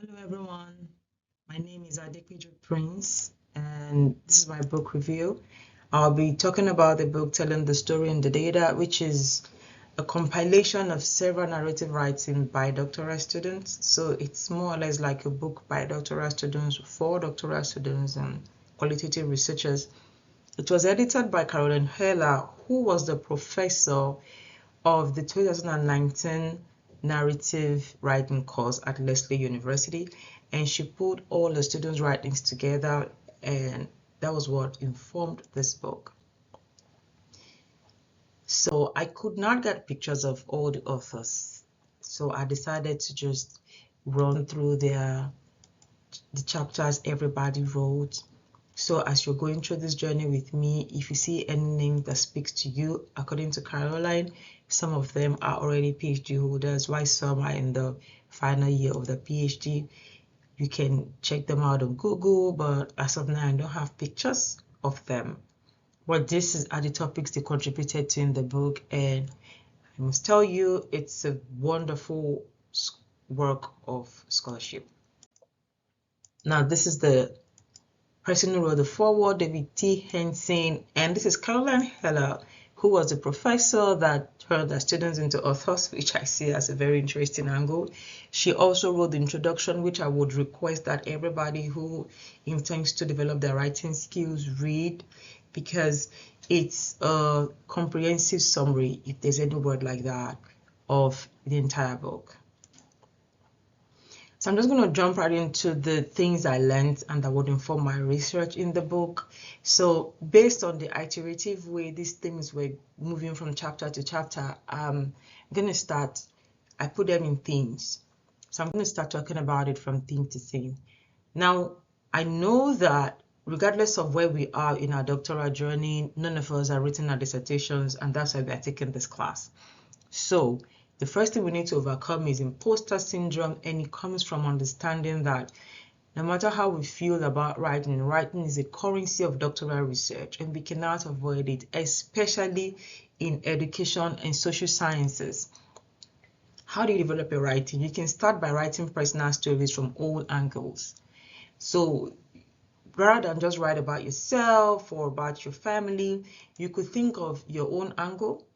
Hello everyone, my name is Adepeju Prince and this is my book review. I'll be talking about the book Telling the Story in the Data, which is a compilation of several narrative writing by doctoral students. So it's more or less like a book by doctoral students for doctoral students and qualitative researchers. It was edited by Caroline Heller, who was the professor of the 2019 narrative writing course at Lesley University, and she put all the students' writings together, and that was what informed this book. So I could not get pictures of all the authors, so I decided to just run through the chapters everybody wrote. So as you're going through this journey with me, if you see any name that speaks to you, according to Caroline, some of them are already PhD holders, while some are in the final year of the PhD. You can check them out on Google, but as of now, I don't have pictures of them. But are the topics they contributed to in the book, and I must tell you, it's a wonderful work of scholarship. Now, this is the person who wrote the foreword, David T. Henson, and this is Caroline Heller, who was the professor that turned the students into authors, which I see as a very interesting angle. She also wrote the introduction, which I would request that everybody who intends to develop their writing skills read, because it's a comprehensive summary, if there's any word like that, of the entire book. So I'm just going to jump right into the things I learned and that would inform my research in the book. So based on the iterative way these things were moving from chapter to chapter, I'm going to start, I put them in themes. So I'm going to start talking about it from theme to theme. Now, I know that regardless of where we are in our doctoral journey, none of us are writing our dissertations, and that's why we are taking this class. So the first thing we need to overcome is imposter syndrome, and it comes from understanding that no matter how we feel about writing, writing is a currency of doctoral research, and we cannot avoid it, especially in education and social sciences. How do you develop your writing? You can start by writing personal stories from all angles. So rather than just write about yourself or about your family, you could think of your own angle,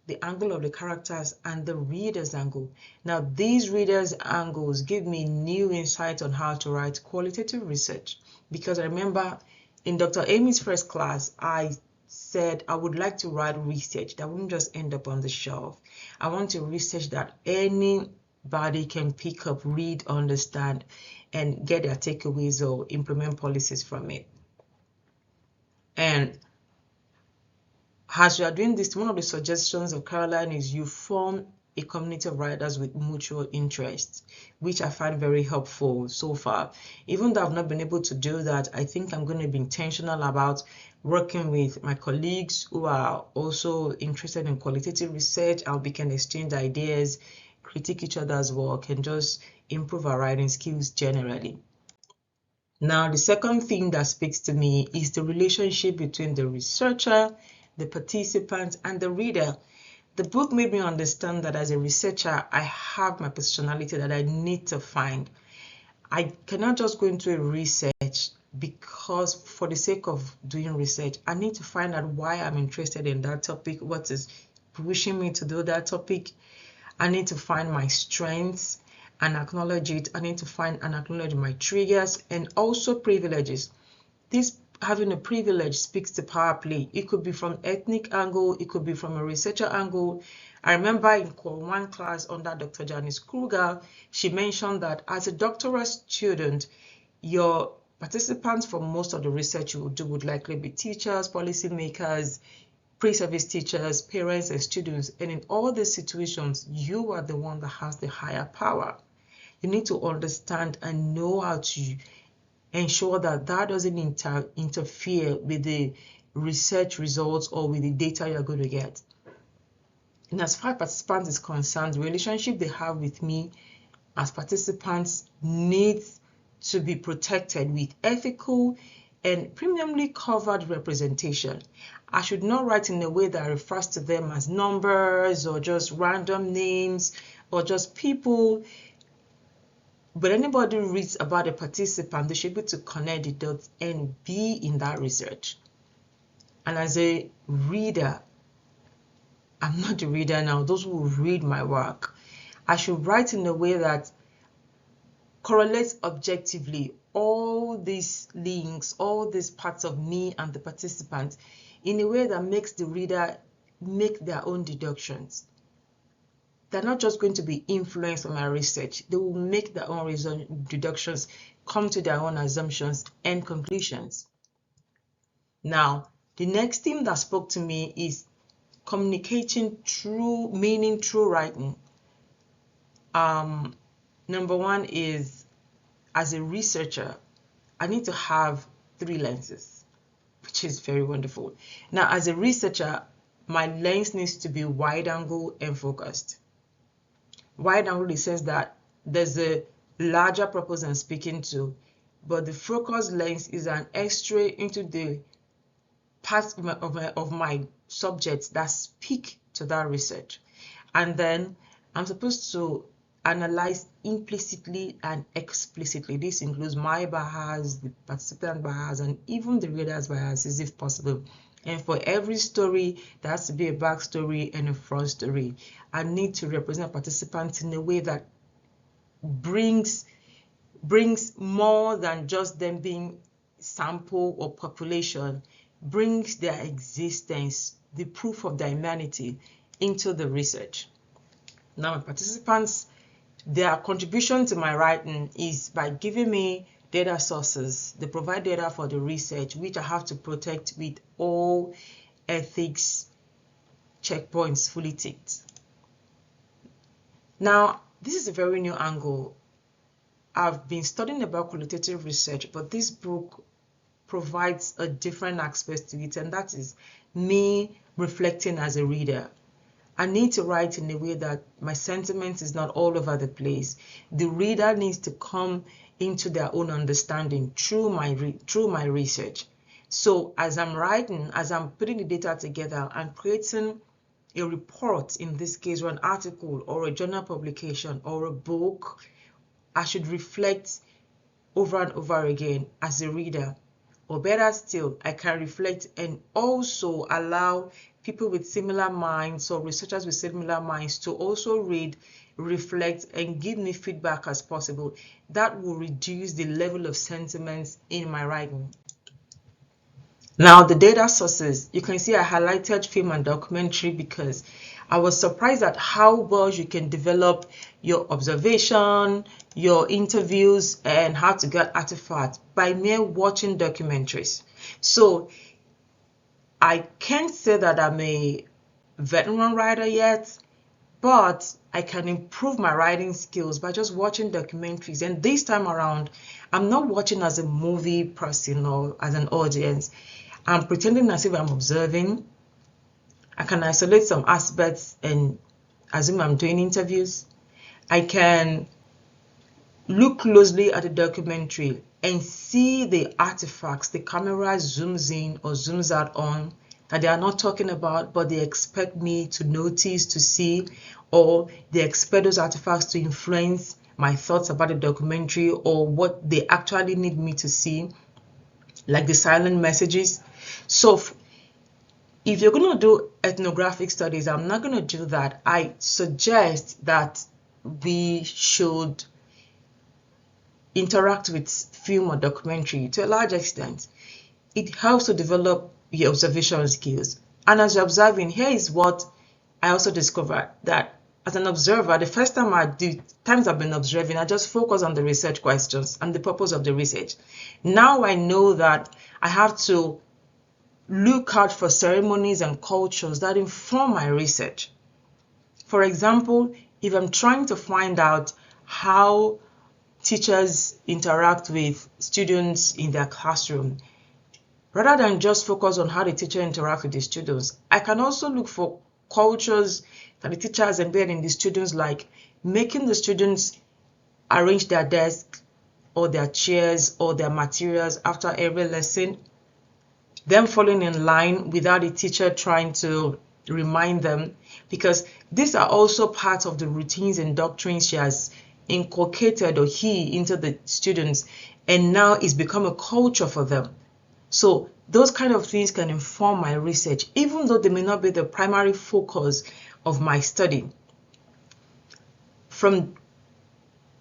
the angle of the characters, and the reader's angle. Now, these readers' angles give me new insights on how to write qualitative research, because I remember in Dr. Amy's first class, I said I would like to write research that wouldn't just end up on the shelf. I want to research that anybody can pick up, read, understand, and get their takeaways or implement policies from it. And as you are doing this, one of the suggestions of Caroline is you form a community of writers with mutual interests, which I find very helpful so far. Even though I've not been able to do that, I think I'm going to be intentional about working with my colleagues who are also interested in qualitative research, how we can exchange ideas, critique each other's work, and just improve our writing skills generally. Now, the second thing that speaks to me is the relationship between the researcher, the participant, and the reader. The book made me understand that as a researcher, I have my personality that I need to find. I cannot just go into a research because for the sake of doing research, I need to find out why I'm interested in that topic, what is pushing me to do that topic. I need to find my strengths and acknowledge it. I need to find and acknowledge my triggers and also privileges. This having a privilege speaks to power play. It could be from ethnic angle, it could be from a researcher angle. I remember in core 1 class under Dr. Janice Kruger, she mentioned that as a doctoral student, your participants for most of the research you will do would likely be teachers, policymakers, pre-service teachers, parents, and students. And in all these situations, you are the one that has the higher power. You need to understand and know how to ensure that that doesn't interfere with the research results or with the data you're going to get. And as far as participants is concerned, the relationship they have with me as participants needs to be protected with ethical and premiumly covered representation. I should not write in a way that refers to them as numbers or just random names or just people When anybody reads about a participant, they should be able to connect the dots and be in that research. And as a reader, I'm not the reader now, those who read my work, I should write in a way that correlates objectively all these links, all these parts of me and the participant in a way that makes the reader make their own deductions. They're not just going to be influenced by my research. They will make their own deductions, come to their own assumptions and conclusions. Now, the next thing that spoke to me is communicating true meaning, true writing. Number one is, as a researcher, I need to have 3 lenses, which is very wonderful. Now, as a researcher, my lens needs to be wide angle and focused. Wide angle in the sense that there's a larger purpose I'm speaking to, but the focused lens is an X-ray into the parts of my subjects that speak to that research. And then I'm supposed to analyze implicitly and explicitly. This includes my bias, the participant bias, and even the reader's biases if possible. And for every story, there has to be a backstory and a front story. I need to represent participants in a way that brings more than just them being sample or population, brings their existence, the proof of their humanity into the research. Now, my participants, their contribution to my writing is by giving me data sources. They provide data for the research, which I have to protect with all ethics checkpoints fully ticked. Now, this is a very new angle. I've been studying about qualitative research, but this book provides a different aspect to it, and that is me reflecting as a reader. I need to write in a way that my sentiment is not all over the place. The reader needs to come into their own understanding through my research. So as I'm writing, as I'm putting the data together, I'm creating a report, in this case, or an article or a journal publication or a book. I should reflect over and over again as a reader. Or better still, I can reflect and also allow people with similar minds or researchers with similar minds to also read, reflect, and give me feedback as possible. That will reduce the level of sentiments in my writing. Now, the data sources, you can see I highlighted film and documentary because I was surprised at how well you can develop your observation, your interviews, and how to get artifacts by mere watching documentaries. So I can't say that I'm a veteran writer yet, but I can improve my writing skills by just watching documentaries. And this time around, I'm not watching as a movie person or as an audience. I'm pretending as if I'm observing. I can isolate some aspects and assume I'm doing interviews. I can look closely at the documentary and see the artifacts the camera zooms in or zooms out on that they are not talking about, but they expect me to notice, to see, or they expect those artifacts to influence my thoughts about the documentary or what they actually need me to see, like the silent messages. So if you're going to do ethnographic studies, I'm not going to do that. I suggest that we should interact with film or documentary to a large extent. It helps to develop your observation skills. And as you're observing, here is what I also discovered, that as an observer, the first time times I've been observing, I just focus on the research questions and the purpose of the research. Now I know that I have to look out for ceremonies and cultures that inform my research. For example, if I'm trying to find out how teachers interact with students in their classroom, rather than just focus on how the teacher interacts with the students, I can also look for cultures that the teacher has embedded in the students, like making the students arrange their desks or their chairs or their materials after every lesson, them falling in line without the teacher trying to remind them, because these are also part of the routines and doctrines she has inculcated or he into the students, and now it's become a culture for them. So those kind of things can inform my research, even though they may not be the primary focus of my study. From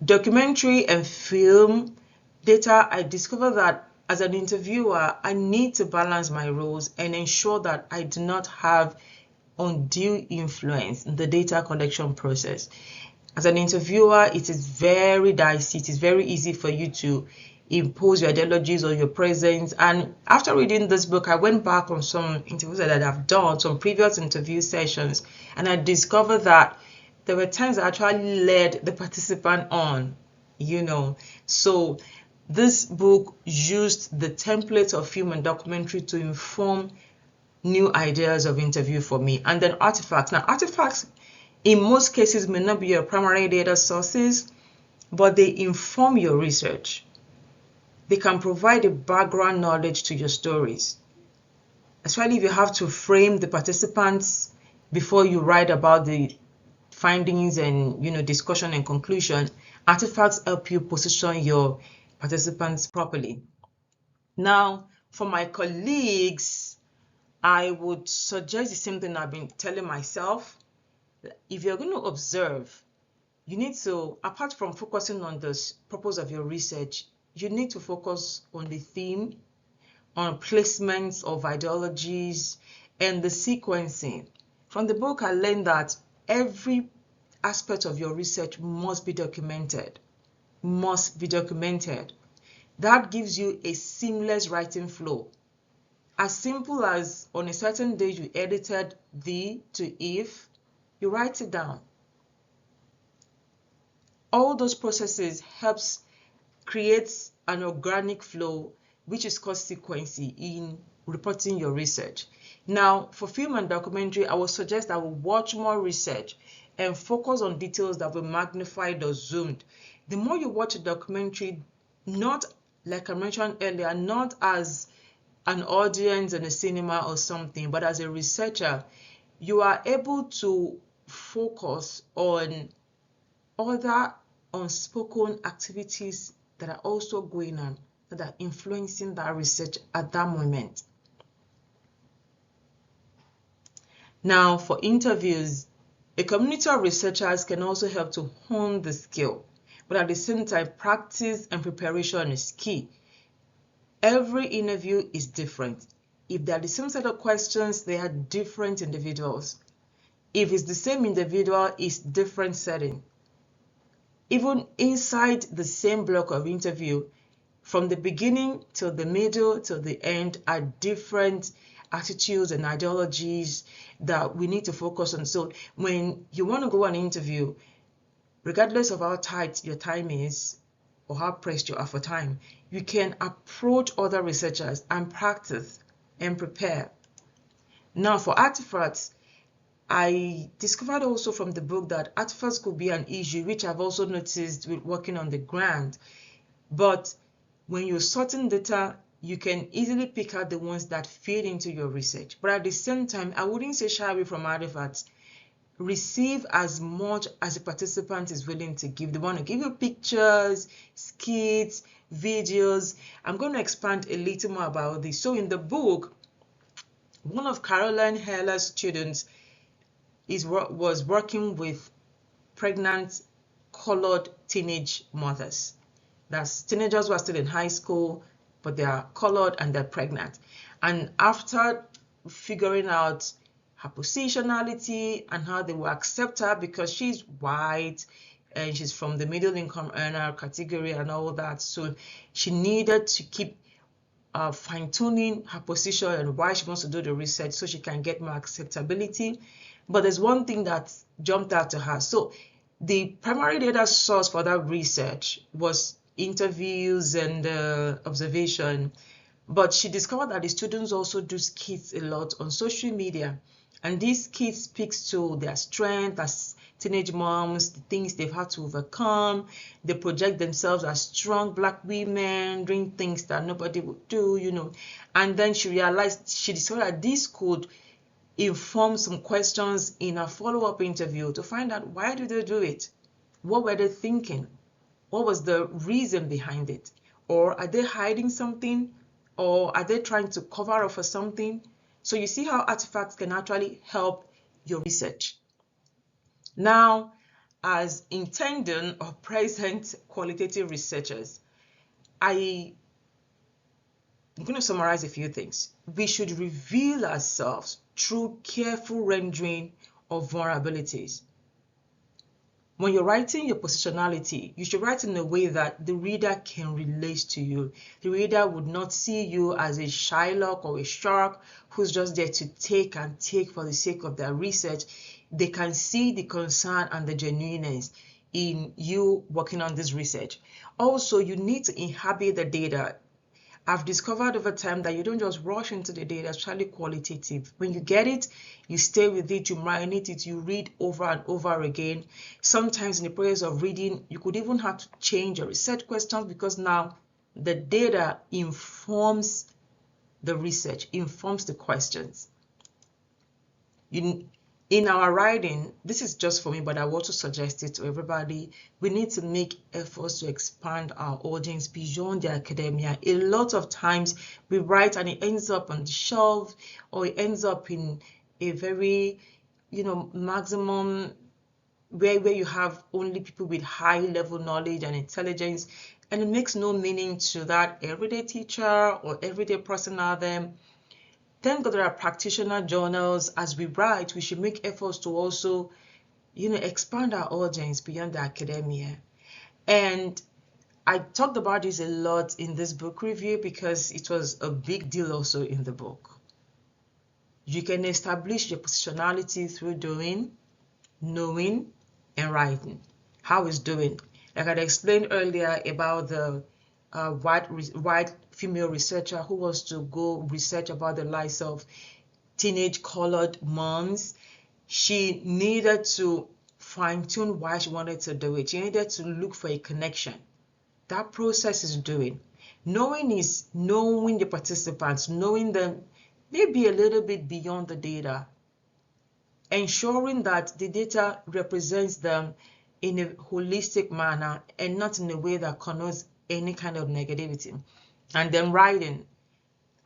documentary and film data, I discovered that as an interviewer, I need to balance my roles and ensure that I do not have undue influence in the data collection process. As an interviewer, it is very dicey. It is very easy for you to impose your ideologies or your presence. And after reading this book, I went back on some interviews that I've done, some previous interview sessions, and I discovered that there were times I actually led the participant on, So this book used the template of film and documentary to inform new ideas of interview for me. And then artifacts. Now, artifacts in most cases may not be your primary data sources, but they inform your research. They can provide a background knowledge to your stories, especially if you have to frame the participants before you write about the findings and discussion and conclusion. Artifacts help you position your participants properly. Now, for my colleagues, I would suggest the same thing I've been telling myself. If you're going to observe, you need to, apart from focusing on the purpose of your research, you need to focus on the theme, on placements of ideologies, and the sequencing. From the book, I learned that every aspect of your research must be documented. That gives you a seamless writing flow. As simple as on a certain day you edited the to if, you write it down. All those processes helps create an organic flow, which is called sequencing in reporting your research. Now, for film and documentary, I would suggest that we watch more research and focus on details that were magnified or zoomed. The more you watch a documentary, not like I mentioned earlier, not as an audience in a cinema or something, but as a researcher, you are able to focus on other unspoken activities that are also going on, that are influencing that research at that moment. Now, for interviews, a community of researchers can also help to hone the skill, but at the same time, practice and preparation is key. Every interview is different. If they are the same set of questions, they are different individuals. If it's the same individual, it's different setting. Even inside the same block of interview, from the beginning till the middle till the end are different attitudes and ideologies that we need to focus on. So when you want to go on an interview, regardless of how tight your time is or how pressed you are for time, you can approach other researchers and practice and prepare. Now, for artifacts, I discovered also from the book that artifacts could be an issue, which I've also noticed with working on the ground. But when you're sorting data, you can easily pick out the ones that fit into your research. But at the same time, I wouldn't say shy away from artifacts. Receive as much as the participant is willing to give. They want to give you pictures, skits, videos. I'm going to expand a little more about this. So in the book, one of Caroline Heller's students was working with pregnant, colored teenage mothers. That's teenagers who are still in high school, but they are colored and they're pregnant. And after figuring out her positionality and how they will accept her because she's white and she's from the middle income earner category and all that, so she needed to keep fine-tuning her position and why she wants to do the research so she can get more acceptability. But there's one thing that jumped out to her. So the primary data source for that research was interviews and observation, but she discovered that the students also do skits a lot on social media, and these skits speaks to their strength as teenage moms, the things they've had to overcome. They project themselves as strong Black women doing things that nobody would do, and then she discovered that this could inform some questions in a follow-up interview to find out why do they do it. What were they thinking? What was the reason behind it? Or are they hiding something? Or are they trying to cover up for something? So you see how artifacts can actually help your research. Now, as intending or present qualitative researchers, I'm going to summarize a few things. We should reveal ourselves through careful rendering of vulnerabilities. When you're writing your positionality, you should write in a way that the reader can relate to you. The reader would not see you as a Shylock or a shark who's just there to take and take for the sake of their research. They can see the concern and the genuineness in you working on this research. Also, you need to inhabit the data. I've discovered over time that you don't just rush into the data, especially qualitative. When you get it, you stay with it, you marinate it, you read over and over again. Sometimes in the process of reading, you could even have to change your research questions because now the data informs the research, informs the questions. In our writing, this is just for me, but I want to suggest it to everybody. We need to make efforts to expand our audience beyond the academia. A lot of times we write and it ends up on the shelf, or it ends up in a very, maximum where you have only people with high level knowledge and intelligence, and it makes no meaning to that everyday teacher or everyday person out there. Thank God there are practitioner journals. As we write, we should make efforts to also, expand our audience beyond the academia. And I talked about this a lot in this book review because it was a big deal also in the book. You can establish your positionality through doing, knowing, and writing. How is doing? Like I explained earlier about the white female researcher who was to go research about the lives of teenage colored moms. She needed to fine-tune why she wanted to do it. She needed to look for a connection. That process is doing. Knowing is knowing the participants, knowing them maybe a little bit beyond the data, ensuring that the data represents them in a holistic manner and not in a way that connotes any kind of negativity. And then writing.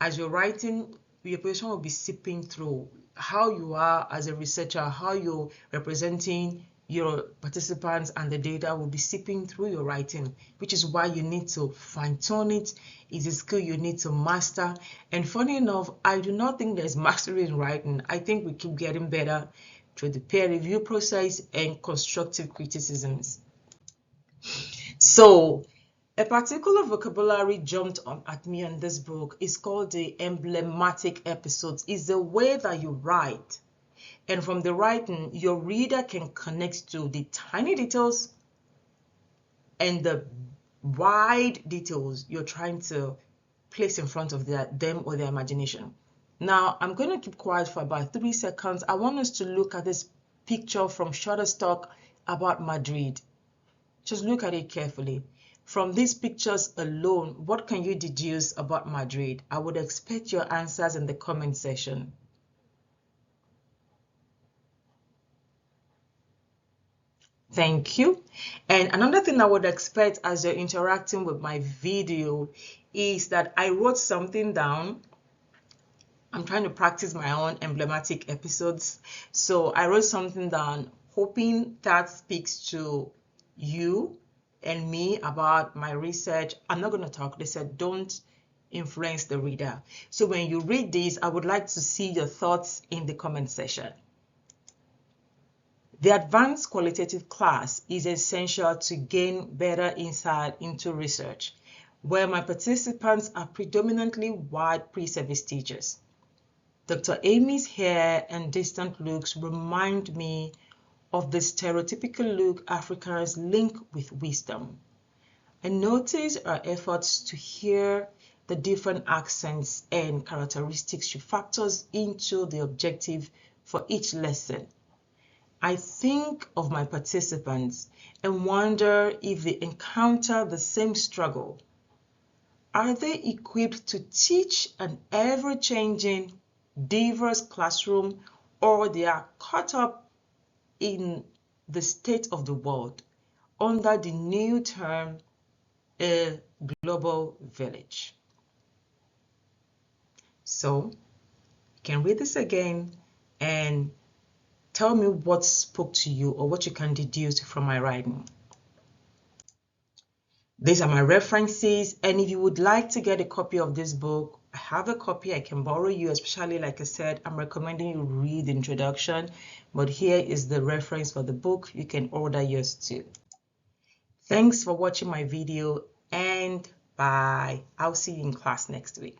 As you're writing, your position will be seeping through how you are as a researcher, how you're representing your participants, and the data will be seeping through your writing, which is why you need to fine-tune it. It's a skill you need to master. And funny enough, I do not think there's mastery in writing. I think we keep getting better through the peer review process and constructive criticisms. So, a particular vocabulary jumped at me in this book. It's called the emblematic episodes. It's the way that you write. And from the writing, your reader can connect to the tiny details and the wide details you're trying to place in front of them or their imagination. Now, I'm going to keep quiet for about 3 seconds. I want us to look at this picture from Shutterstock about Madrid. Just look at it carefully. From these pictures alone, what can you deduce about Madrid? I would expect your answers in the comment section. Thank you. And another thing I would expect as you're interacting with my video is that I wrote something down. I'm trying to practice my own emblematic episodes. So I wrote something down, hoping that speaks to you and me about my research. I'm not going to talk. They said don't influence the reader. So when you read this, I would like to see your thoughts in the comment section. The advanced qualitative class is essential to gain better insight into research, where my participants are predominantly white pre-service teachers. Dr. Amy's hair and distant looks remind me of the stereotypical look Africans link with wisdom. I notice our efforts to hear the different accents and characteristics she factors into the objective for each lesson. I think of my participants and wonder if they encounter the same struggle. Are they equipped to teach an ever-changing, diverse classroom, or they are caught up in the state of the world, under the new term, a global village. So you can read this again and tell me what spoke to you or what you can deduce from my writing. These are my references, and if you would like to get a copy of this book, I have a copy I can borrow you, especially like I said, I'm recommending you read the introduction, but here is the reference for the book. You can order yours too. Thanks for watching my video, and bye. I'll see you in class next week.